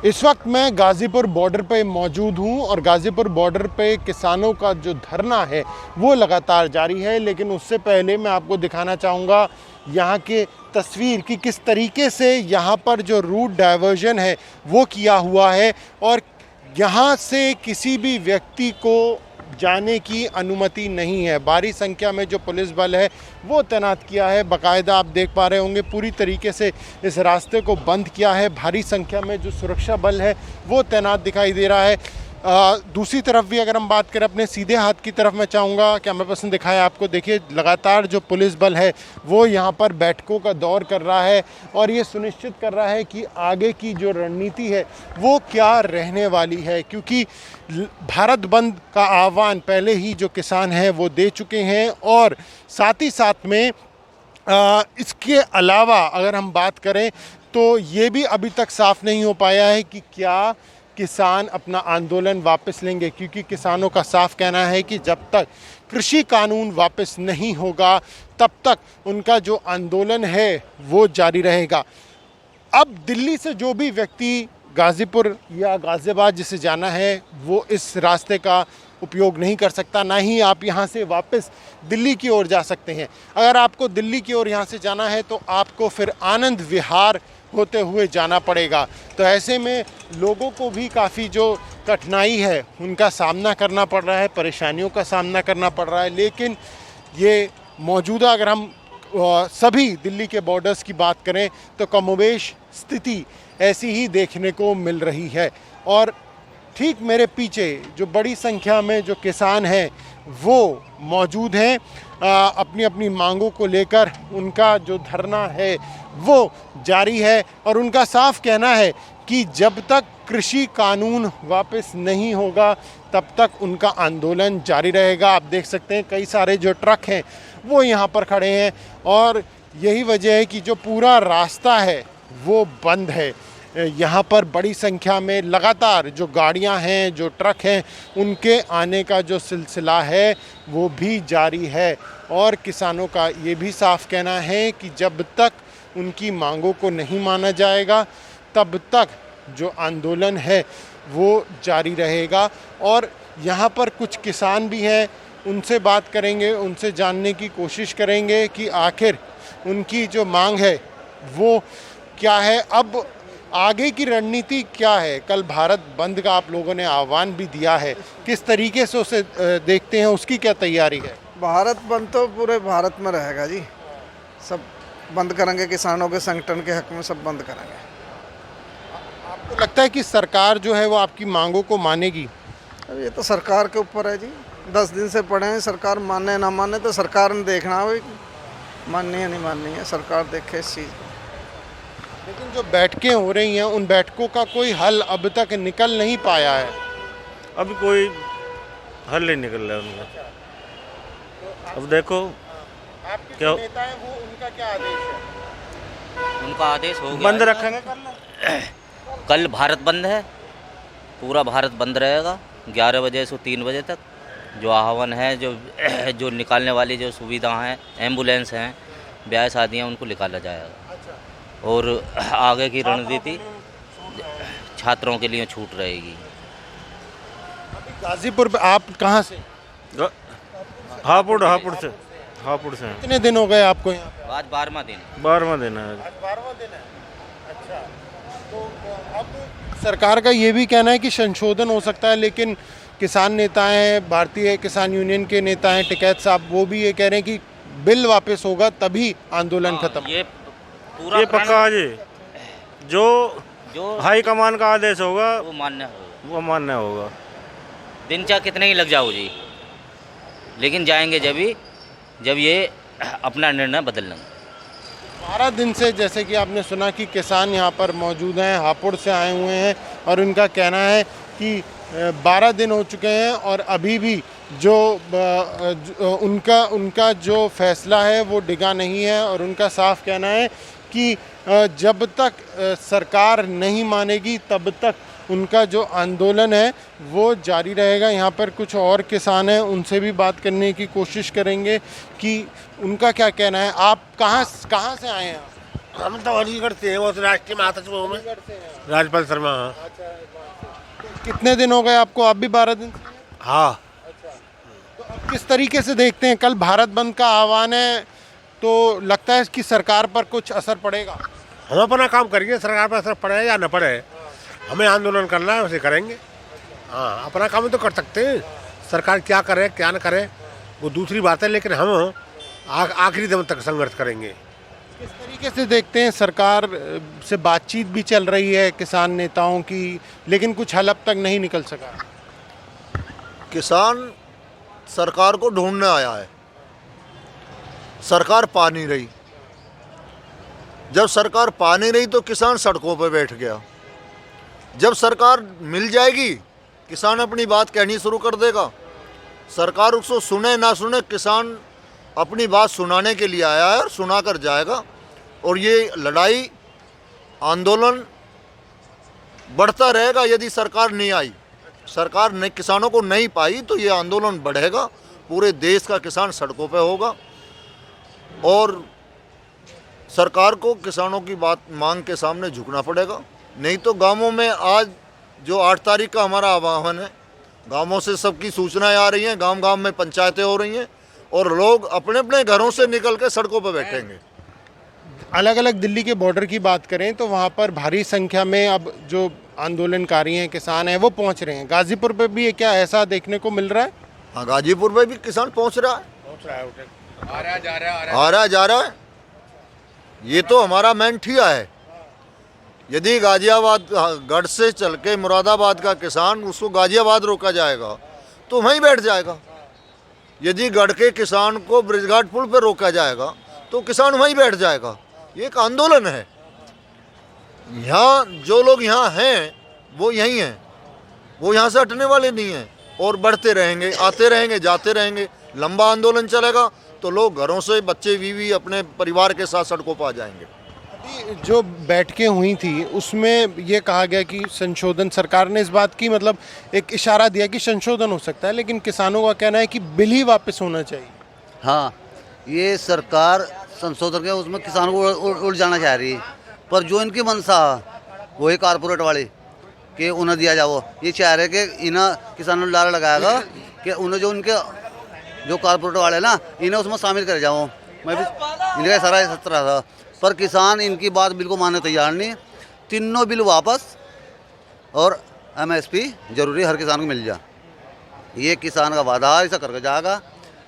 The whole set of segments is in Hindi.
इस वक्त मैं गाज़ीपुर बॉर्डर पे मौजूद हूँ और गाज़ीपुर बॉर्डर पे किसानों का जो धरना है वो लगातार जारी है। लेकिन उससे पहले मैं आपको दिखाना चाहूँगा यहाँ के तस्वीर कि किस तरीके से यहाँ पर जो रूट डाइवर्जन है वो किया हुआ है और यहाँ से किसी भी व्यक्ति को जाने की अनुमति नहीं है। भारी संख्या में जो पुलिस बल है वो तैनात किया है। बाकायदा आप देख पा रहे होंगे पूरी तरीके से इस रास्ते को बंद किया है। भारी संख्या में जो सुरक्षा बल है वो तैनात दिखाई दे रहा है। दूसरी तरफ भी अगर हम बात करें अपने सीधे हाथ की तरफ, मैं चाहूँगा कैमरा पर्सन दिखाए आपको। देखिए लगातार जो पुलिस बल है वो यहाँ पर बैठकों का दौर कर रहा है और ये सुनिश्चित कर रहा है कि आगे की जो रणनीति है वो क्या रहने वाली है, क्योंकि भारत बंद का आह्वान पहले ही जो किसान हैं वो दे चुके हैं। और साथ ही साथ में इसके अलावा अगर हम बात करें तो ये भी अभी तक साफ नहीं हो पाया है कि क्या किसान अपना आंदोलन वापस लेंगे, क्योंकि किसानों का साफ कहना है कि जब तक कृषि कानून वापस नहीं होगा तब तक उनका जो आंदोलन है वो जारी रहेगा। अब दिल्ली से जो भी व्यक्ति गाज़ीपुर या गाज़ियाबाद जिसे जाना है वो इस रास्ते का उपयोग नहीं कर सकता, ना ही आप यहाँ से वापस दिल्ली की ओर जा सकते हैं। अगर आपको दिल्ली की ओर यहाँ से जाना है तो आपको फिर आनंद विहार होते हुए जाना पड़ेगा। तो ऐसे में लोगों को भी काफ़ी जो कठिनाई है उनका सामना करना पड़ रहा है, परेशानियों का सामना करना पड़ रहा है। लेकिन ये मौजूदा अगर हम सभी दिल्ली के बॉर्डर्स की बात करें तो कमोबेश स्थिति ऐसी ही देखने को मिल रही है। और ठीक मेरे पीछे जो बड़ी संख्या में जो किसान हैं वो मौजूद हैं अपनी अपनी मांगों को लेकर। उनका जो धरना है वो जारी है और उनका साफ कहना है कि जब तक कृषि कानून वापस नहीं होगा तब तक उनका आंदोलन जारी रहेगा। आप देख सकते हैं कई सारे जो ट्रक हैं वो यहाँ पर खड़े हैं और यही वजह है कि जो पूरा रास्ता है वो बंद है। यहाँ पर बड़ी संख्या में लगातार जो गाड़ियाँ हैं, जो ट्रक हैं, उनके आने का जो सिलसिला है वो भी जारी है। और किसानों का ये भी साफ कहना है कि जब तक उनकी मांगों को नहीं माना जाएगा तब तक जो आंदोलन है वो जारी रहेगा। और यहाँ पर कुछ किसान भी हैं, उनसे बात करेंगे, उनसे जानने की कोशिश करेंगे कि आखिर उनकी जो मांग है वो क्या है, अब आगे की रणनीति क्या है। कल भारत बंद का आप लोगों ने आह्वान भी दिया है, किस तरीके से उसे देखते हैं, उसकी क्या तैयारी है? भारत बंद तो पूरे भारत में रहेगा जी, सब बंद करेंगे, किसानों के संगठन के हक में सब बंद करेंगे। आपको लगता है कि सरकार जो है वो आपकी मांगों को मानेगी? अब ये तो सरकार के ऊपर है जी, 10 दिन से पड़े हैं, सरकार माने ना माने तो सरकार ने देखना है माननी है नहीं माननी है, सरकार देखे इस चीज़ को। लेकिन जो बैठकें हो रही हैं उन बैठकों का कोई हल अब तक निकल नहीं पाया है। अभी कोई हल नहीं निकल रहा है उनका। अब देखो आपके क्या जो नेता हैं वो उनका क्या आदेश है? उनका आदेश हो गया बंद रखेंगे कल भारत बंद है, पूरा भारत बंद रहेगा 11 बजे से 3 बजे तक। जो आह्वान है, जो निकालने वाली जो सुविधा हैं, एम्बुलेंस हैं, ब्याह शादियाँ, उनको निकाला जाएगा। और आगे की रणनीति छात्रों के लिए छूट रहेगी। गाजीपुर पे आप कहाँ से? हापुड़ से हैं। कितने दिन हो गए आपको यहाँ पे? आज 12वां दिन। 12वां दिन है। आज 12वां दिन है। अच्छा, तो अब सरकार का ये भी कहना है कि संशोधन हो सकता है, लेकिन किसान नेता हैं, भारतीय किसान यूनियन के नेता हैं टिकैत साहब, वो भी ये कह रहे हैं कि बिल वापस होगा तभी आंदोलन खत्म। ये पूरा ये पक्का है जी, जो हाई कमान का आदेश होगा वो मान्य होगा। दिन चाहे कितने ही लग जाओ जी, लेकिन जाएंगे जब ये अपना निर्णय बदल लेंगे। 12 दिन से, जैसे कि आपने सुना कि किसान यहाँ पर मौजूद हैं, हापुड़ से आए हुए हैं और उनका कहना है कि 12 दिन हो चुके हैं और अभी भी जो उनका जो फैसला है वो डिगा नहीं है। और उनका साफ कहना है कि जब तक सरकार नहीं मानेगी तब तक उनका जो आंदोलन है वो जारी रहेगा। यहाँ पर कुछ और किसान हैं, उनसे भी बात करने की कोशिश करेंगे कि उनका क्या कहना है। आप कहाँ से आए हैं? हम तो अलीगढ़ से हैं, वो तो राष्ट्रीय महासचिव हूँ मैं, राजपाल शर्मा। हाँ कितने दिन हो गए आपको? आप भी 12 दिन से? हाँ। तो अब किस तरीके से देखते हैं? कल भारत बंद का आह्वान है, तो लगता है कि सरकार पर कुछ असर पड़ेगा? हम अपना काम करेंगे, सरकार पर असर पड़े या न पड़े, हमें आंदोलन करना है, उसे करेंगे। हाँ, अपना काम तो कर सकते हैं, सरकार क्या करे क्या न करे वो दूसरी बात है, लेकिन हम आखिरी दम तक संघर्ष करेंगे। किस तरीके से देखते हैं? सरकार से बातचीत भी चल रही है किसान नेताओं की, लेकिन कुछ हल अब तक नहीं निकल सका। किसान सरकार को ढूंढने आया है, सरकार पा नहीं रही। जब सरकार पा नहीं रही तो किसान सड़कों पर बैठ गया। जब सरकार मिल जाएगी किसान अपनी बात कहनी शुरू कर देगा। सरकार उसको सुने ना सुने, किसान अपनी बात सुनाने के लिए आया है और सुना कर जाएगा। और ये लड़ाई आंदोलन बढ़ता रहेगा। यदि सरकार नहीं आई, सरकार ने किसानों को नहीं पाई, तो ये आंदोलन बढ़ेगा। पूरे देश का किसान सड़कों पे होगा और सरकार को किसानों की बात मांग के सामने झुकना पड़ेगा। नहीं तो गांवों में आज जो 8 तारीख का हमारा आह्वान है, गांवों से सबकी सूचनाएं आ रही हैं, गांव-गांव में पंचायतें हो रही हैं और लोग अपने अपने घरों से निकल के सड़कों पर बैठेंगे। अलग अलग दिल्ली के बॉर्डर की बात करें तो वहाँ पर भारी संख्या में अब जो आंदोलनकारी हैं, किसान हैं, वो पहुँच रहे हैं। गाजीपुर पे भी क्या ऐसा देखने को मिल रहा है? हाँ, गाजीपुर में भी किसान पहुंच रहा है, आ रहा जा रहा है। ये तो हमारा मेंठिया है। यदि गाजियाबाद गढ़ से चल के मुरादाबाद का किसान, उसको गाजियाबाद रोका जाएगा तो वहीं बैठ जाएगा। यदि गढ़ के किसान को ब्रिजघाट पुल पर रोका जाएगा तो किसान वहीं बैठ जाएगा। ये एक आंदोलन है। यहाँ जो लोग यहाँ हैं वो यहीं हैं, वो यहाँ से हटने वाले नहीं हैं और बढ़ते रहेंगे, आते रहेंगे, जाते रहेंगे। लंबा आंदोलन चलेगा तो लोग घरों से बच्चे बीवी अपने परिवार के साथ सड़कों पर आ जाएंगे। अभी जो बैठकें हुई थी उसमें ये कहा गया कि संशोधन, सरकार ने इस बात की मतलब एक इशारा दिया कि संशोधन हो सकता है, लेकिन किसानों का कहना है कि बिल ही वापस होना चाहिए। हाँ, ये सरकार संशोधन के उसमें किसानों को उड़ जाना चाह रही है, पर जो इनकी मंशा वही कारपोरेट वाले कि उन्हें दिया जाओ। ये चाह रहे कि इन्हें किसानों ने लारा लगाएगा कि उन्हें जो उनके जो कारपोरेट वाले ना, इन्हें उसमें शामिल कर जाओ। मैं भी इनका सारा सत्रह था, पर किसान इनकी बात बिल्कुल मानने तैयार नहीं। तीनों बिल वापस और MSP जरूरी हर किसान को मिल जाए। ये किसान का वादा ऐसा करके जाएगा,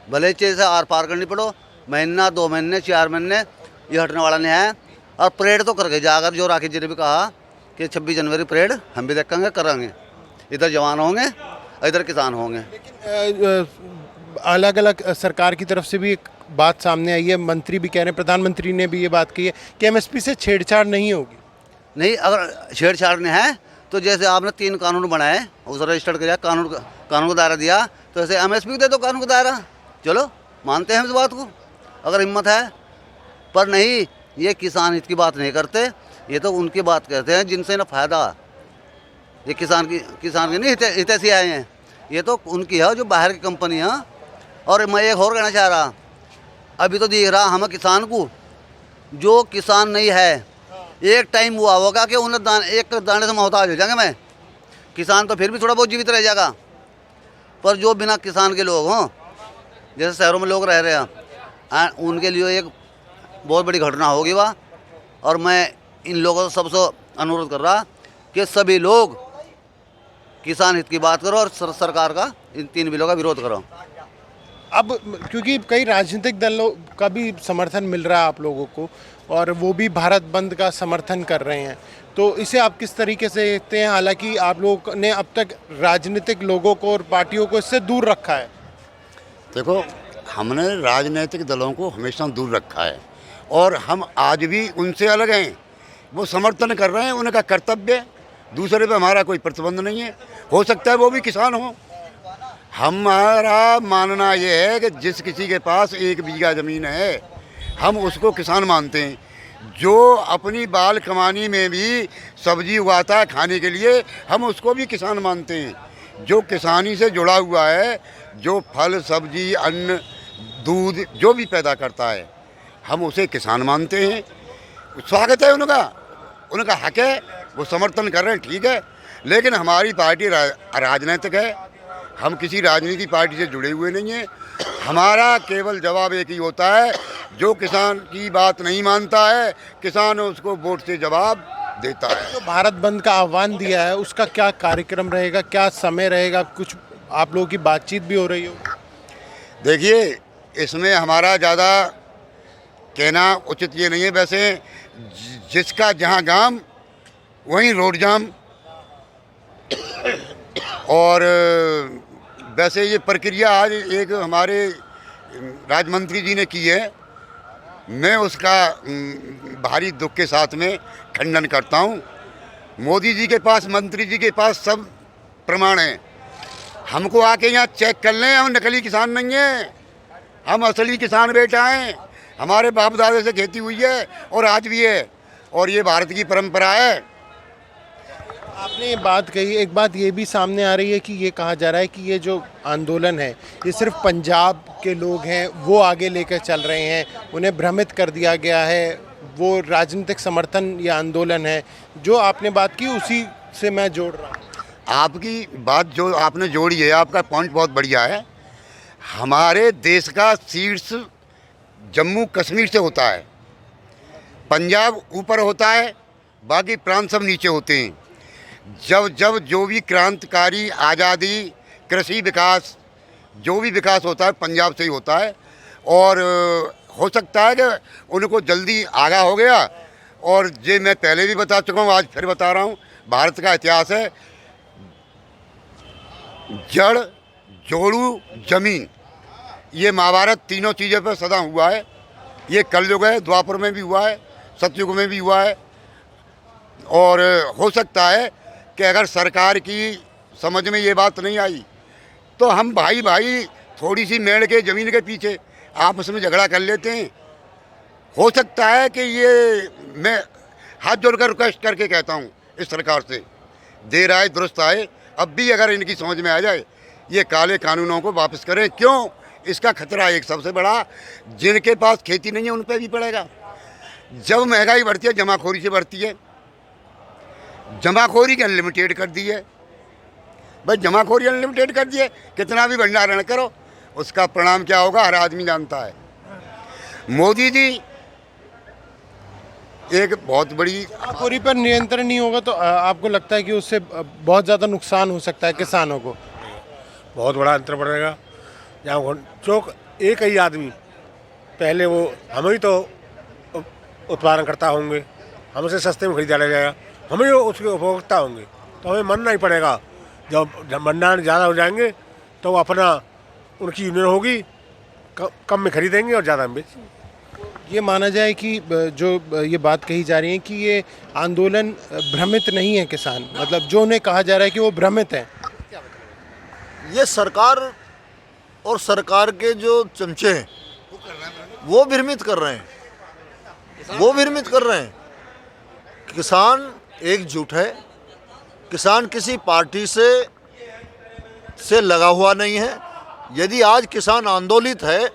भले चीज़ से आर पार करनी पड़ो, महीना 2 महीने 4 महीने, ये हटने वाला नहीं है। और परेड तो करके जाएगा। जो राकेश जी ने भी कहा कि 26 जनवरी परेड हम भी देखेंगे, करेंगे। इधर जवान होंगे, इधर किसान होंगे। लेकिन अलग अलग सरकार की तरफ से भी एक बात सामने आई है, मंत्री भी कह रहे हैं, प्रधानमंत्री ने भी ये बात कही है कि MSP से छेड़छाड़ नहीं होगी। नहीं, अगर छेड़छाड़ नहीं है तो जैसे आपने 3 कानून बनाए, उस रजिस्टर्ड किया, कानून का दायरा दिया, तो ऐसे MSP दे दो कानून का दायरा। चलो, मानते हैं इस बात को अगर हिम्मत है। पर नहीं, ये किसान हित की बात नहीं करते, ये तो उनकी बात करते हैं जिनसे ना फायदा। ये किसान की नहीं हितैषी आए हैं, ये तो उनकी है जो बाहर की कंपनी है। और मैं एक और कहना चाह रहा, अभी तो दिख रहा हमें किसान को, जो किसान नहीं है, एक टाइम हुआ होगा कि उन्हें एक दाने से मोहताज हो जाएंगे। मैं किसान तो फिर भी थोड़ा बहुत जीवित रह जाएगा, पर जो बिना किसान के लोग हों, जैसे शहरों में लोग रह रहे हैं, उनके लिए एक बहुत बड़ी घटना होगी वह। और मैं इन लोगों से सबसे अनुरोध कर रहा कि सभी लोग किसान हित की बात करो और सरकार का इन 3 बिलों का विरोध करो। अब क्योंकि कई राजनीतिक दलों का भी समर्थन मिल रहा है आप लोगों को, और वो भी भारत बंद का समर्थन कर रहे हैं, तो इसे आप किस तरीके से देखते हैं? हालांकि आप लोगों ने अब तक राजनीतिक लोगों को और पार्टियों को इससे दूर रखा है। देखो, हमने राजनीतिक दलों को हमेशा दूर रखा है और हम आज भी उनसे अलग हैं। वो समर्थन कर रहे हैं, उनका कर्तव्य है, दूसरे पे हमारा कोई प्रतिबंध नहीं है। हो सकता है वो भी किसान हो। हमारा मानना ये है कि जिस किसी के पास 1 बीघा ज़मीन है, हम उसको किसान मानते हैं। जो अपनी बाल कमानी में भी सब्जी उगाता है खाने के लिए, हम उसको भी किसान मानते हैं। जो किसानी से जुड़ा हुआ है, जो फल सब्जी अन्न दूध जो भी पैदा करता है, हम उसे किसान मानते हैं। स्वागत है उनका, उनका हक है, वो समर्थन कर रहे हैं, ठीक है। लेकिन हमारी पार्टी राजनीतिक है, हम किसी राजनीतिक पार्टी से जुड़े हुए नहीं हैं। हमारा केवल जवाब एक ही होता है, जो किसान की बात नहीं मानता है, किसान उसको वोट से जवाब देता है। जो भारत बंद का आह्वान दिया है उसका क्या कार्यक्रम रहेगा, क्या समय रहेगा, कुछ आप लोगों की बातचीत भी हो रही हो? देखिए, इसमें हमारा ज़्यादा कहना उचित ये नहीं है। वैसे जिसका जहाँ गांव वहीं रोड जाम, और वैसे ये प्रक्रिया आज एक हमारे राज्य मंत्री जी ने की है, मैं उसका भारी दुख के साथ में खंडन करता हूँ। मोदी जी के पास, मंत्री जी के पास सब प्रमाण हैं, हमको आके यहाँ चेक कर लें, हम नकली किसान नहीं हैं, हम असली किसान बेटा हैं। हमारे बाप दादे से खेती हुई है और आज भी है, और ये भारत की परंपरा है। आपने ये बात कही, एक बात ये भी सामने आ रही है कि ये कहा जा रहा है कि ये जो आंदोलन है ये सिर्फ पंजाब के लोग हैं वो आगे लेकर चल रहे हैं, उन्हें भ्रमित कर दिया गया है, वो राजनीतिक समर्थन या आंदोलन है। जो आपने बात की उसी से मैं जोड़ रहा हूँ। आपकी बात जो आपने जोड़ी है, आपका पॉइंट बहुत बढ़िया है। हमारे देश का शीर्ष जम्मू कश्मीर से होता है, पंजाब ऊपर होता है, बाकी प्रांत सब नीचे होते हैं। जब जो भी क्रांतिकारी, आज़ादी, कृषि विकास, जो भी विकास होता है पंजाब से ही होता है। और हो सकता है कि उनको जल्दी आगा हो गया। और ये मैं पहले भी बता चुका हूँ, आज फिर बता रहा हूँ, भारत का इतिहास है जड़, जोड़ू, जमीन, ये महाभारत तीनों चीज़ों पर सदा हुआ है। ये कलयुग है, द्वापर में भी हुआ है, सतयुग में भी हुआ है। और हो सकता है कि अगर सरकार की समझ में ये बात नहीं आई तो हम भाई भाई थोड़ी सी मेड़ के ज़मीन के पीछे आपस में झगड़ा कर लेते हैं। हो सकता है कि ये, मैं हाथ जोड़कर रिक्वेस्ट करके कहता हूँ इस सरकार से, देर आए दुरुस्त आए, अब भी अगर इनकी समझ में आ जाए ये काले कानूनों को वापस करें। क्यों? इसका खतरा एक सबसे बड़ा, जिनके पास खेती नहीं है उन पर भी पड़ेगा। जब महंगाई बढ़ती है जमाखोरी से बढ़ती है, जमाखोरी की अनलिमिटेड कर दी है भाई, जमाखोरी अनलिमिटेड कर दी है, कितना भी भंडारण करो उसका परिणाम क्या होगा हर आदमी जानता है। मोदी जी एक बहुत बड़ी, जमाखोरी पर नियंत्रण नहीं होगा तो आपको लगता है कि उससे बहुत ज़्यादा नुकसान हो सकता है किसानों को? बहुत बड़ा अंतर पड़ेगा। जहाँ चौक एक ही आदमी, पहले वो हम ही तो उत्पादन करता होंगे, हमसे सस्ते में खरीदा जाएगा, हम ही उसके उपभोक्ता होंगे, तो हमें मानना ही पड़ेगा। जब भंडारण ज़्यादा हो जाएंगे तो अपना उनकी यूनियन होगी, कम में खरीदेंगे और ज़्यादा में बेचेंगे। ये माना जाए कि जो ये बात कही जा रही है कि ये आंदोलन भ्रमित नहीं है किसान, मतलब जो उन्हें कहा जा रहा है कि वो भ्रमित है। ये सरकार और सरकार के जो चमचे हैं वो भ्रमित कर रहे हैं, वो भ्रमित कर रहे हैं। किसान एकजुट है, किसान किसी पार्टी से लगा हुआ नहीं है। यदि आज किसान आंदोलित है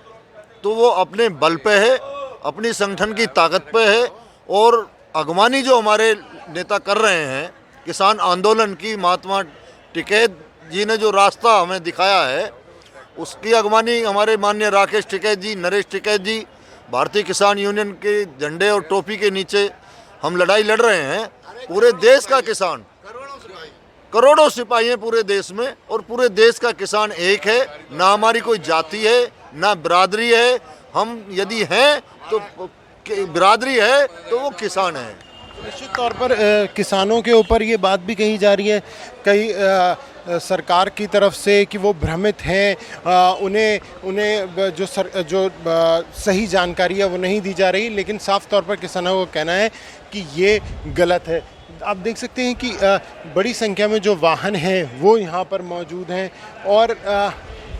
तो वो अपने बल पे है, अपनी संगठन की ताकत पे है। और अगवानी जो हमारे नेता कर रहे हैं किसान आंदोलन की, महात्मा टिकैत जी ने जो रास्ता हमें दिखाया है उसकी अगवानी हमारे माननीय राकेश टिकैत जी, नरेश टिकैत जी, भारतीय किसान यूनियन के झंडे और टोपी के नीचे हम लड़ाई लड़ रहे हैं। पूरे देश का किसान, करोड़ों सिपाही हैं पूरे देश में, और पूरे देश का किसान एक है। ना हमारी कोई जाति है ना बिरादरी है, हम यदि हैं तो बिरादरी है तो वो किसान है। निश्चित तौर पर किसानों के ऊपर ये बात भी कही जा रही है कई सरकार की तरफ से कि वो भ्रमित हैं, उन्हें जो सही जानकारी है वो नहीं दी जा रही। लेकिन साफ तौर पर किसानों को कहना है कि ये गलत है। आप देख सकते हैं कि बड़ी संख्या में जो वाहन हैं वो यहाँ पर मौजूद हैं और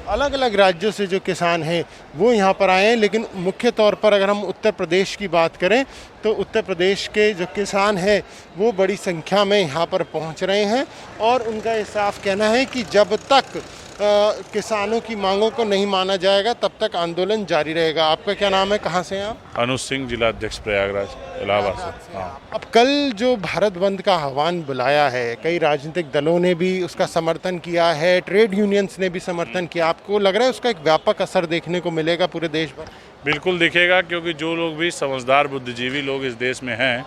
अलग अलग राज्यों से जो किसान हैं वो यहाँ पर आए हैं। लेकिन मुख्य तौर पर अगर हम उत्तर प्रदेश की बात करें तो उत्तर प्रदेश के जो किसान हैं वो बड़ी संख्या में यहाँ पर पहुँच रहे हैं और उनका ये साफ कहना है कि जब तक किसानों की मांगों को नहीं माना जाएगा तब तक आंदोलन जारी रहेगा। आपका क्या नाम है, कहाँ से हैं आप? अनुज सिंह, जिला अध्यक्ष प्रयागराज, इलाहाबाद से। हाँ, अब कल जो भारत बंद का आह्वान बुलाया है, कई राजनीतिक दलों ने भी उसका समर्थन किया है, ट्रेड यूनियंस ने भी समर्थन किया, आपको लग रहा है उसका एक व्यापक असर देखने को मिलेगा पूरे देश भर? बिल्कुल दिखेगा, क्योंकि जो लोग भी समझदार बुद्धिजीवी लोग इस देश में हैं,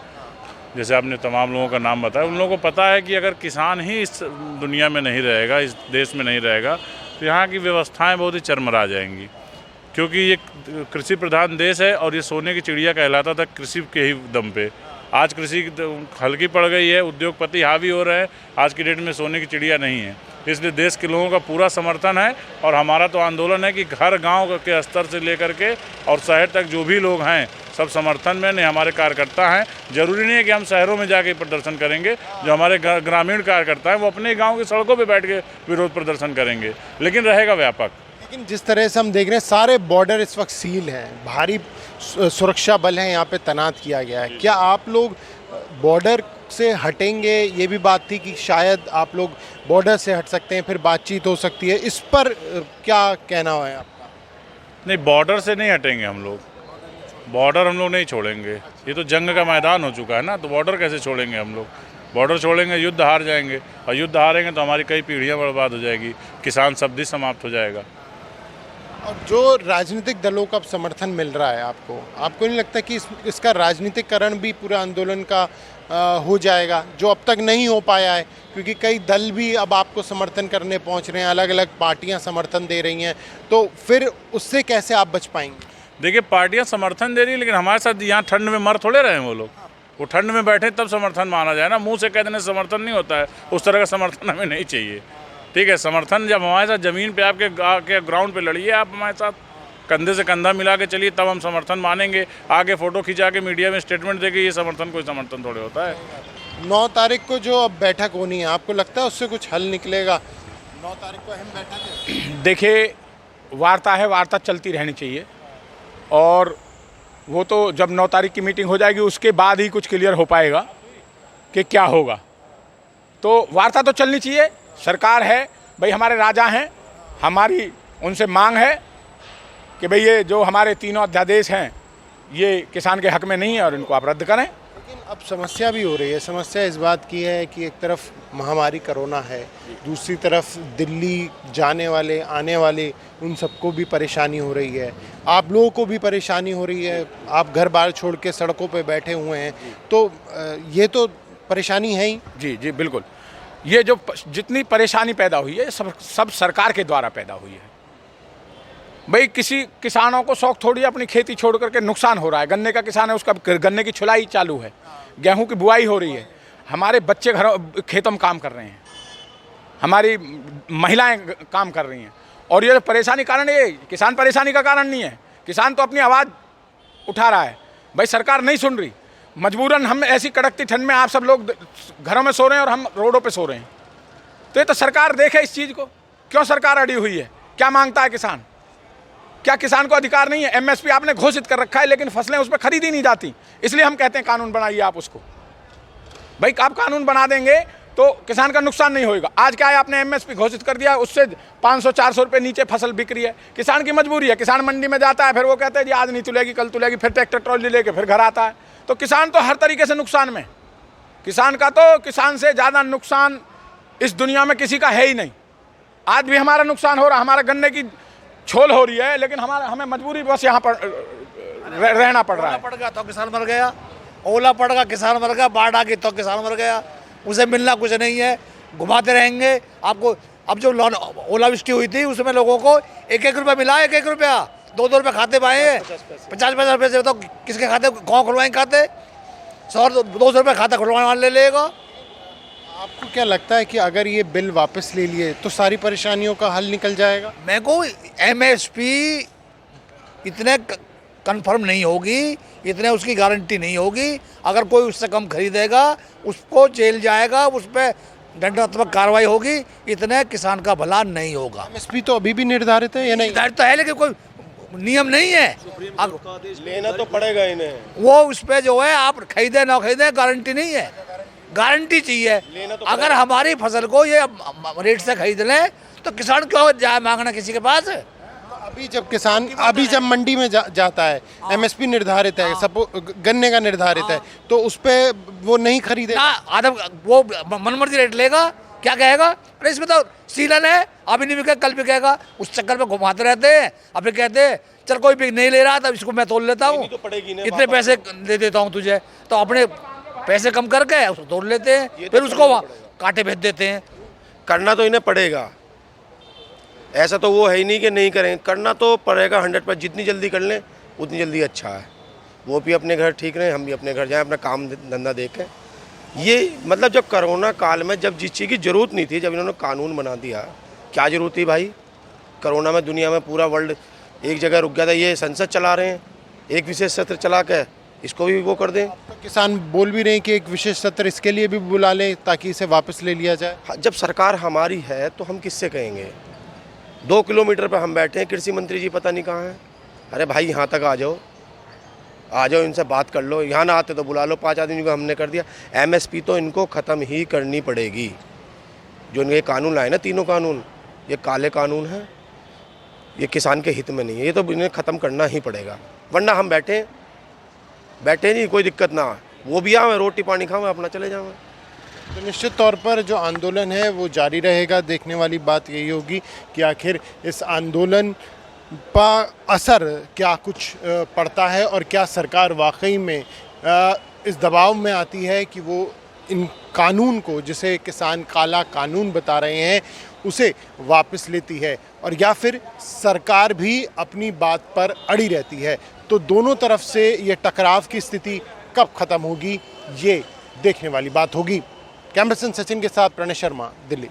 जैसे आपने तमाम लोगों का नाम बताया, उन लोगों को पता है कि अगर किसान ही इस दुनिया में नहीं रहेगा, इस देश में नहीं रहेगा, तो यहाँ की व्यवस्थाएं बहुत ही चरमरा जाएंगी। क्योंकि ये कृषि प्रधान देश है और ये सोने की चिड़िया कहलाता था कृषि के ही दम पे। आज कृषि हल्की पड़ गई है, उद्योगपति हावी हो रहे हैं, आज की डेट में सोने की चिड़िया नहीं है। इसलिए देश के लोगों का पूरा समर्थन है और हमारा तो आंदोलन है कि हर गांव के स्तर से लेकर के और शहर तक जो भी लोग हैं सब समर्थन में नहीं, हमारे कार्यकर्ता हैं। जरूरी नहीं है कि हम शहरों में जाके प्रदर्शन करेंगे, जो हमारे ग्रामीण कार्यकर्ता हैं वो अपने गाँव की सड़कों पर बैठ के विरोध प्रदर्शन करेंगे, लेकिन रहेगा व्यापक। लेकिन जिस तरह से हम देख रहे हैं सारे बॉर्डर इस वक्त सील हैं, भारी सुरक्षा बल हैं यहाँ पे तैनात किया गया है, क्या आप लोग बॉर्डर से हटेंगे? ये भी बात थी कि शायद आप लोग बॉर्डर से हट सकते हैं, फिर बातचीत हो सकती है, इस पर क्या कहना है आपका? नहीं, बॉर्डर से नहीं हटेंगे हम लोग, बॉर्डर हम लोग नहीं छोड़ेंगे। ये तो जंग का मैदान हो चुका है ना, तो बॉर्डर कैसे छोड़ेंगे हम लोग? बॉर्डर छोड़ेंगे युद्ध हार जाएंगे, और युद्ध हारेंगे तो हमारी कई पीढ़ियाँ बर्बाद हो जाएगी, किसान शब्द समाप्त हो जाएगा। और जो राजनीतिक दलों का समर्थन मिल रहा है आपको नहीं लगता कि इसका राजनीतिकरण भी पूरा आंदोलन का हो जाएगा, जो अब तक नहीं हो पाया है? क्योंकि कई दल भी अब आपको समर्थन करने पहुंच रहे हैं, अलग अलग पार्टियां समर्थन दे रही हैं, तो फिर उससे कैसे आप बच पाएंगे? देखिए, पार्टियां समर्थन दे रही हैं, लेकिन हमारे साथ यहाँ ठंड में मर थोड़े रहे हैं वो लोग। वो ठंड में बैठे तब समर्थन माना जाए ना, मुंह से कह देने से समर्थन नहीं होता है। उस तरह का समर्थन हमें नहीं चाहिए, ठीक है? समर्थन जब हमारे साथ ज़मीन पे आपके ग्राउंड पे लड़िए, आप हमारे साथ कंधे से कंधा मिला के चलिए, तब हम समर्थन मानेंगे। आगे फ़ोटो खिंचा के मीडिया में स्टेटमेंट देके ये समर्थन कोई समर्थन थोड़े होता है। 9 तारीख को जो अब बैठक होनी है, आपको लगता है उससे कुछ हल निकलेगा? 9 तारीख को अहम बैठक है। देखिए, वार्ता है, वार्ता चलती रहनी चाहिए, और वो तो जब 9 तारीख की मीटिंग हो जाएगी उसके बाद ही कुछ क्लियर हो पाएगा कि क्या होगा। तो वार्ता तो चलनी चाहिए। सरकार है भाई, हमारे राजा हैं, हमारी उनसे मांग है कि भाई ये जो हमारे तीनों अध्यादेश हैं ये किसान के हक में नहीं है और इनको आप रद्द करें। लेकिन अब समस्या भी हो रही है। समस्या इस बात की है कि एक तरफ महामारी कोरोना है, दूसरी तरफ दिल्ली जाने वाले आने वाले उन सबको भी परेशानी हो रही है, आप लोगों को भी परेशानी हो रही है, आप घर बार छोड़ के सड़कों पे बैठे हुए हैं, तो ये तो परेशानी है ही। जी जी बिल्कुल, ये जो जितनी परेशानी पैदा हुई है सब सरकार के द्वारा पैदा हुई है। भाई किसी किसानों को शौक थोड़ी अपनी खेती छोड़ करके नुकसान हो रहा है। गन्ने का किसान है, उसका गन्ने की छुलाई चालू है, गेहूं की बुआई हो रही है, हमारे बच्चे घरों खेतों में काम कर रहे हैं, हमारी महिलाएं काम कर रही हैं, और ये परेशानी कारण ये किसान परेशानी का कारण नहीं है। किसान तो अपनी आवाज़ उठा रहा है, भाई सरकार नहीं सुन रही, मजबूरन हम ऐसी कड़कती ठंड में आप सब लोग घरों में सो रहे हैं और हम रोडों पे सो रहे हैं। तो ये तो सरकार देखे इस चीज़ को, क्यों सरकार अड़ी हुई है? क्या मांगता है किसान? क्या किसान को अधिकार नहीं है? एमएसपी आपने घोषित कर रखा है, लेकिन फसलें उस पर खरीदी नहीं जाती, इसलिए हम कहते हैं कानून बनाइए आप उसको। भाई आप कानून बना देंगे तो किसान का नुकसान नहीं होगा। आज क्या है, आपने एमएसपी घोषित कर दिया, उससे 500-400 रुपये नीचे फसल बिक रही है। किसान की मजबूरी है, किसान मंडी में जाता है, फिर वो कहते हैं जी आज नहीं तुलेगी कल तुलेगी, फिर ट्रैक्टर ट्रॉली लेके फिर घर आता है। तो किसान तो हर तरीके से नुकसान में, किसान से ज़्यादा नुकसान इस दुनिया में किसी का है ही नहीं। आज भी हमारा नुकसान हो रहा, हमारा गन्ने की छोल हो रही है, लेकिन हमें मजबूरी बस यहाँ पर रहना पड़ रहा है। पड़ गया तो किसान मर गया, ओला पड़ गया किसान मर गया, बाढ़ आ गई तो किसान मर गया, उसे मिलना कुछ नहीं है, घुमाते रहेंगे आपको। अब जो ओलावृष्टि हुई थी उसमें लोगों को 1-1 रुपया मिला, 1-1 रुपया, 2-2 रुपये खाते पाए हैं, 50-50 रुपये से तो किसके खाते गाँव खुलवाएंगे खाते, 100-200 रुपये खाता खुलवाने वाले ले लेगा। आपको क्या लगता है कि अगर ये बिल वापस ले लिए तो सारी परेशानियों का हल निकल जाएगा? मैं को एमएसपी इतने कंफर्म नहीं होगी, इतने उसकी गारंटी नहीं होगी। अगर कोई उससे कम खरीदेगा उसको जेल जाएगा, उस पर दंडात्मक कार्रवाई होगी, इतने किसान का भला नहीं होगा। एमएसपी तो अभी भी निर्धारित है या नहीं? निर्धारित तो है, लेकिन कोई नियम नहीं है, लेना तो पड़ेगा इन्हें। वो उस पर जो है आप खरीदे ना खरीदे गारंटी नहीं है। गारंटी चाहिए। अगर हमारी फसल को ये रेट से खरीद लें तो किसान क्यों जाए मांगना किसी के पास। अभी जब किसान अभी जब मंडी में जाता है, एमएसपी निर्धारित है, गन्ने का निर्धारित है, तो उस पे वो नहीं खरीदे ना, आधा वो मनमर्जी रेट लेगा। क्या कहेगा, अरे इसमें तो सीलन है, अभी नहीं बिकेगा कल बिकेगा। उस चक्कर में घुमाते रहते हैं। अभी कहते हैं चल कोई भी नहीं ले रहा था, इसको मैं तोड़ लेता हूँ, इतने पैसे दे देता हूँ तुझे, तो अपने पैसे कम करके उसको तोड़ लेते हैं, फिर उसको कांटे भेज देते हैं। करना तो इन्हें पड़ेगा, ऐसा तो वो है ही नहीं कि नहीं करेंगे, करना तो पड़ेगा 100%। जितनी जल्दी कर लें उतनी जल्दी अच्छा है। वो भी अपने घर ठीक रहें, हम भी अपने घर जाएं, अपना काम धंधा देखें। ये मतलब जब कोरोना काल में जब जिस चीज़ की ज़रूरत नहीं थी, जब इन्होंने कानून बना दिया, क्या ज़रूरत थी भाई। कोरोना में दुनिया में पूरा वर्ल्ड एक जगह रुक गया था, ये संसद चला रहे हैं, एक विशेष सत्र चला के इसको भी वो कर दें। तो किसान बोल भी रहे हैं कि एक विशेष सत्र इसके लिए भी बुला लें ताकि इसे वापस ले लिया जाए। जब सरकार हमारी है तो हम किससे कहेंगे। 2 किलोमीटर पर हम बैठे हैं, कृषि मंत्री जी पता नहीं कहाँ हैं। अरे भाई यहाँ तक आ जाओ, इनसे बात कर लो। यहाँ ना आते तो बुला लो, 5 आदमी को हमने कर दिया। एमएसपी तो इनको ख़त्म ही करनी पड़ेगी। जो इनके कानून लाए ना, तीनों कानून, ये काले कानून हैं, ये किसान के हित में नहीं है, ये तो इन्हें ख़त्म करना ही पड़ेगा। वरना हम बैठे नहीं, कोई दिक्कत ना, वो भी आवे, रोटी पानी खाओ, अपना चले जाओ। तो निश्चित तौर पर जो आंदोलन है वो जारी रहेगा। देखने वाली बात यही होगी कि आखिर इस आंदोलन का असर क्या कुछ पड़ता है और क्या सरकार वाकई में इस दबाव में आती है कि वो इन कानून को, जिसे किसान काला कानून बता रहे हैं, उसे वापस लेती है, और या फिर सरकार भी अपनी बात पर अड़ी रहती है। तो दोनों तरफ से ये टकराव की स्थिति कब ख़त्म होगी, ये देखने वाली बात होगी। कैमरा पर्सन सचिन के साथ प्रणय शर्मा, दिल्ली।